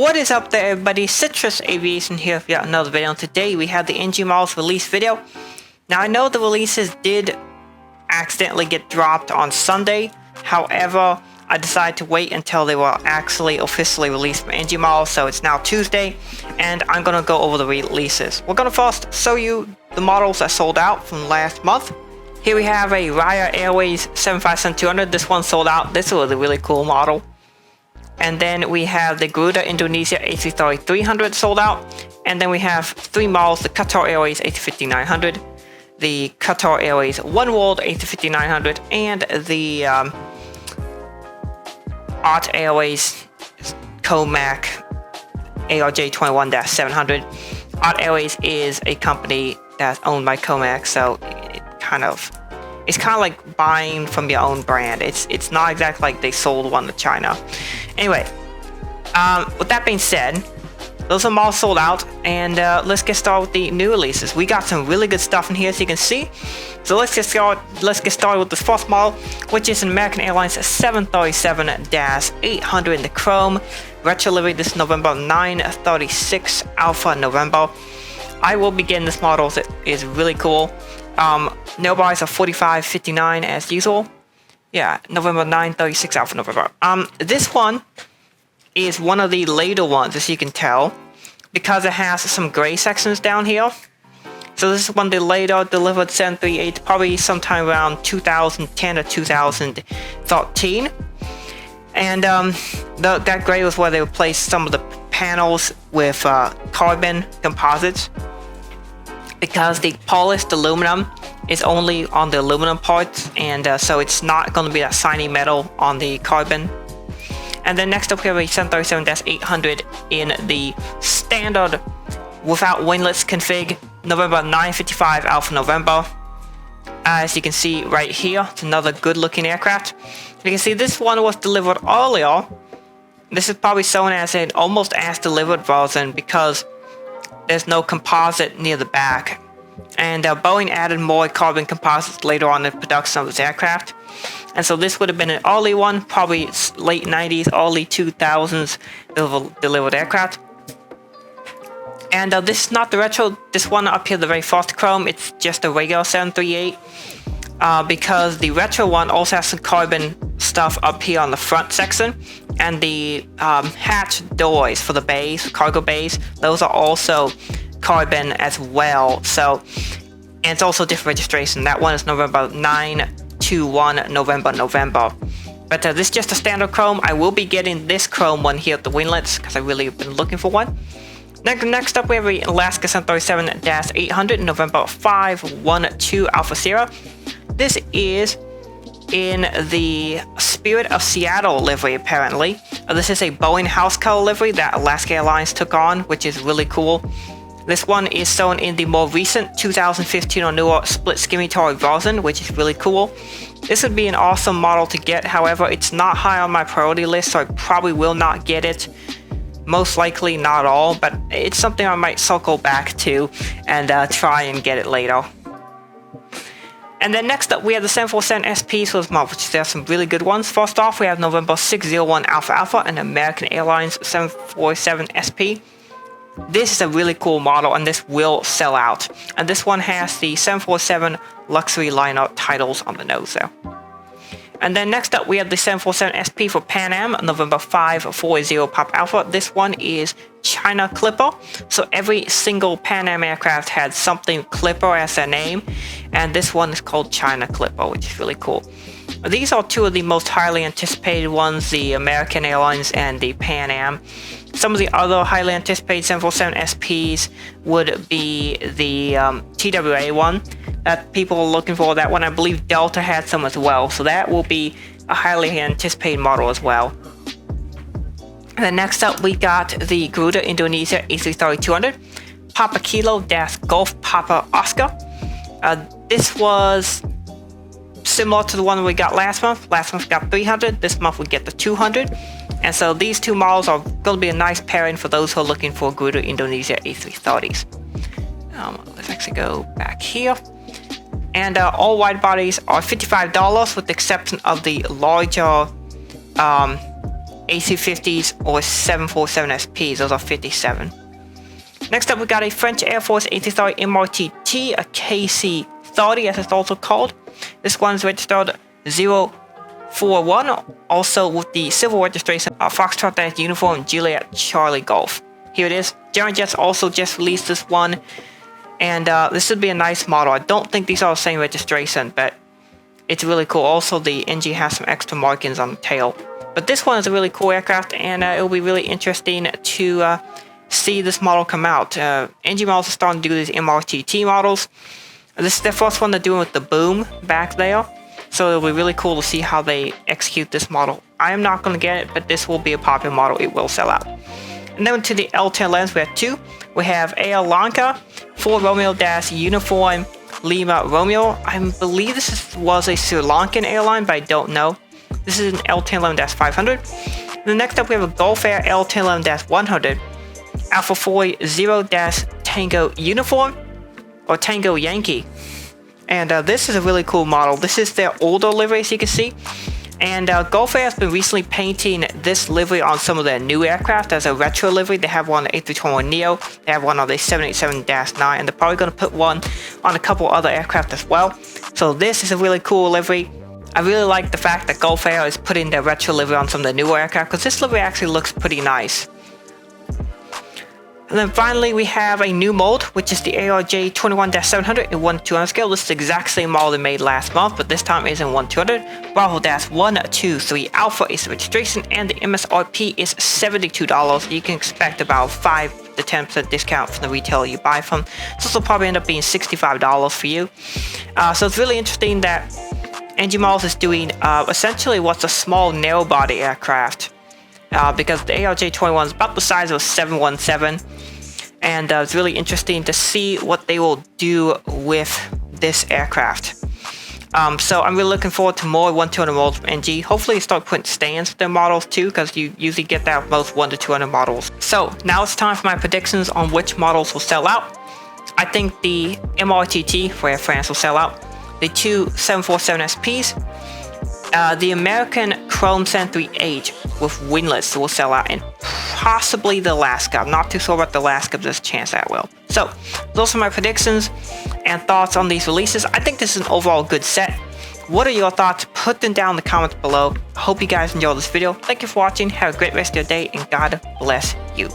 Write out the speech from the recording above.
What is up there, everybody? Citrus Aviation here for yet another video. Today we have the NG models release video. Now I know the releases did accidentally get dropped on Sunday. However, I decided to wait until they were actually officially released from NG models. So it's now Tuesday, and I'm gonna go over the releases. We're gonna first show you the models that sold out from last month. Here we have a Qatar Airways 757-200. This one sold out. This was a really cool model. And then we have the Garuda Indonesia A330-300 sold out. And then we have three models: the Qatar Airways A350-900, the Qatar Airways One World A350-900, and the Art Airways Comac ARJ21-700. Art Airways is a company that's owned by Comac, so it's kind of like buying from your own brand. It's not exactly like they sold one to China. Anyway, with that being said, those are all sold out, and let's get started with the new releases. We got some really good stuff in here, as you can see. So let's get started with this first model, which is an American Airlines 737-800 in the chrome. Retro livery this November 936 Alpha November. I will be getting this model. It is really cool. No buys are 45.59 as usual. Yeah, November 936 Alpha November. This one is one of the later ones, as you can tell, because it has some gray sections down here. So this is one of the later delivered 738, probably sometime around 2010 or 2013. And that gray was where they replaced some of the panels with carbon composites, because the polished aluminum is only on the aluminum parts, and so it's not going to be that shiny metal on the carbon. And then next up we have a 737-800 in the standard without Windlass Config, November 955 Alpha November. As you can see right here, it's another good looking aircraft. You can see this one was delivered earlier. This is probably shown as an almost as delivered version because there's no composite near the back. And Boeing added more carbon composites later on in the production of this aircraft. And so this would have been an early one, probably late 90s, early 2000s delivered aircraft. And this is not the retro. This one up here, the very first chrome, it's just a regular 738. Because the retro one also has some carbon stuff up here on the front section. And the hatch doors for the bays, cargo bays, those are also carbon as well. So, and it's also different registration. That one is November 921 November. But this is just a standard chrome. I will be getting this chrome one here at the winglets because I really have been looking for one. Next up we have a Alaska 737-800 November 512 Alpha Sierra. This is in the Spirit of Seattle livery, apparently. This is a Boeing house color livery that Alaska Airlines took on, which is really cool. This one is shown in the more recent 2015 or newer split skimmy version, which is really cool. This would be an awesome model to get. However, it's not high on my priority list, so I probably will not get it. Most likely not all, but it's something I might circle back to and try and get it later. And then next up we have the 747 SPs for this month, which there are some really good ones. First off, we have November 601 Alpha Alpha and American Airlines 747 SP. This is a really cool model, and this will sell out. And this one has the 747 luxury liner titles on the nose there. And then next up we have the 747 SP for Pan Am, November 540 Pop Alpha. This one is China Clipper. So every single Pan Am aircraft had something Clipper as their name, and this one is called China Clipper, which is really cool. These are two of the most highly anticipated ones, the American Airlines and the Pan Am. Some of the other highly anticipated 747 SPs would be the TWA one that people are looking for. That one, I believe Delta had some as well, so that will be a highly anticipated model as well. And then next up we got the Garuda Indonesia A330-200 Papa Kilo Golf Papa Oscar. This was similar to the one we got last month. Last month we got 300. This month we get the 200. And so these two models are going to be a nice pairing for those who are looking for Garuda Indonesia A330s. Let's actually go back here. And all wide bodies are $55 with the exception of the larger AC-50s or 747 SPs. Those are 57. Next up, we got a French Air Force A330 MRTT, a KC-30 as it's also called. This one's registered 041, also with the civil registration Foxtrot Dash Uniform Juliet Charlie Golf. Here it is. General Jets also just released this one, and this would be a nice model. I don't think these are the same registration, but it's really cool. Also, the NG has some extra markings on the tail. But this one is a really cool aircraft, and it will be really interesting to see this model come out. NG models are starting to do these MRTT models. This is the first one they're doing with the boom back there, so it'll be really cool to see how they execute this model. I am not going to get it, but this will be a popular model. It will sell out. And then to the L1011s, we have two. We have Air Lanka, 4 Romeo Dash Uniform Lima Romeo. I believe this was a Sri Lankan airline, but I don't know. This is an L1011-500. And then next up, we have a Gulf Air L1011-100, Alpha 40-Tango Uniform, or Tango Yankee. And this is a really cool model. This is their older livery, as you can see. And Gulf Air has been recently painting this livery on some of their new aircraft as a retro livery. They have one on the A321neo, they have one on the 787-9, and they're probably going to put one on a couple other aircraft as well. So this is a really cool livery. I really like the fact that Gulf Air is putting their retro livery on some of the newer aircraft, because this livery actually looks pretty nice. And then finally, we have a new mold, which is the ARJ21-700 in 1/200 scale. This is the exact same model they made last month, but this time is in 1/200. Bravo-123 Alpha is the registration, and the MSRP is $72. You can expect about 5 to 10% discount from the retailer you buy from. So this will probably end up being $65 for you. So it's really interesting that NG Models is doing essentially what's a small narrow-body aircraft. Because the ARJ21 is about the size of a 717, and it's really interesting to see what they will do with this aircraft. So I'm really looking forward to more 1/200 models from NG. Hopefully they start putting stands with their models too, because you usually get that with most 1-200 models. So now it's time for my predictions on which models will sell out. I think the MRTT for Air France will sell out. The two 747 SPs. The American Chrome 73H with Windlass will sell out, and possibly the Alaska. I'm not too sure about the Alaska, but there's a chance that will. So, those are my predictions and thoughts on these releases. I think this is an overall good set. What are your thoughts? Put them down in the comments below. I hope you guys enjoyed this video. Thank you for watching. Have a great rest of your day, and God bless you.